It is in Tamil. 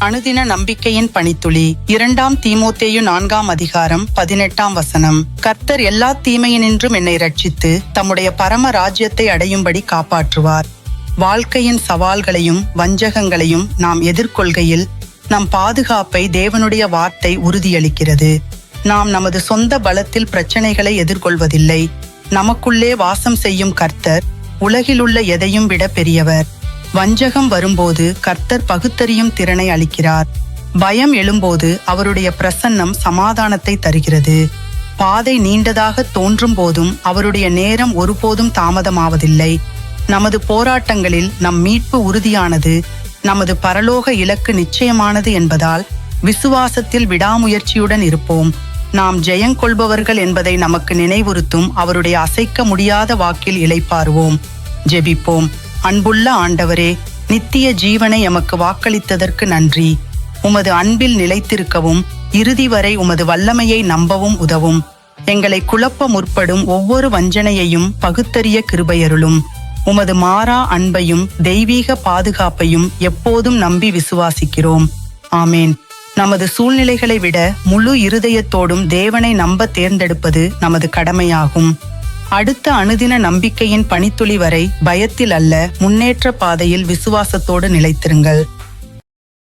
அனுதின நம்பிக்கையின் பனித்துளி 2 தீமோத்தேயு 4 அதிகாரம் 18 வசனம். கர்த்தர் எல்லா தீமையினின்றும் என்னை ரட்சித்து தம்முடைய பரம ராஜ்யத்தை அடையும்படி காப்பாற்றுவார். வாழ்க்கையின் சவால்களையும் வஞ்சகங்களையும் நாம் எதிர்கொள்கையில் நம் பாதுகாப்பை தேவனுடைய வார்த்தை உறுதியளிக்கிறது. நாம் நமது சொந்த பலத்தில் பிரச்சனைகளை எதிர்கொள்வதில்லை. நமக்குள்ளே வாசம் செய்யும் கர்த்தர் உலகிலுள்ள எதையும் விட பெரியவர். வஞ்சகம் வரும்போது கர்த்தர் பகுத்தறியும் திறனை அளிக்கிறார். பயம் எழும்போது அவருடைய பிரசன்னம் சமாதானத்தை தருகிறது. பாதை நீண்டதாக தோன்றும் போதும் அவருடைய நேரம் ஒருபோதும் தாமதமாவதில்லை. நமது போராட்டங்களில் நம் மீட்பு உறுதியானது, நமது பரலோக இலக்கு நிச்சயமானது என்பதால் விசுவாசத்தில் விடாமுயற்சியுடன் இருப்போம். நாம் ஜெயங்கொள்பவர்கள் என்பதை நமக்கு நினைவுறுத்தும் அவருடைய அசைக்க முடியாத வாக்கில் இளைப்பாறுவோம். ஜெபிப்போம். அன்புள்ள ஆண்டவரே, நித்திய ஜீவனை எமக்கு வாக்களித்ததற்கு நன்றி. உமது அன்பில் நிலைத்திருக்கவும் இறுதி வரை உமது வல்லமையை நம்பவும் உதவும். எங்களை குழப்ப முற்படும் ஒவ்வொரு வஞ்சனையையும் பகுத்தறிய கிருபையருளும். உமது மாறா அன்பையும் தெய்வீக பாதுகாப்பையும் எப்போதும் நம்பி விசுவாசிக்கிறோம். ஆமேன். நமது சூழ்நிலைகளை விட முழு இருதயத்தோடும் தேவனை நம்ப தேர்ந்தெடுப்பது நமது கடமையாகும். அடுத்த அனுதின நம்பிக்கையின் பனித்துளி வரை பயத்தில் அல்ல, முன்னேற்ற பாதையில் விசுவாசத்தோடு நிலைத்திருங்கள்.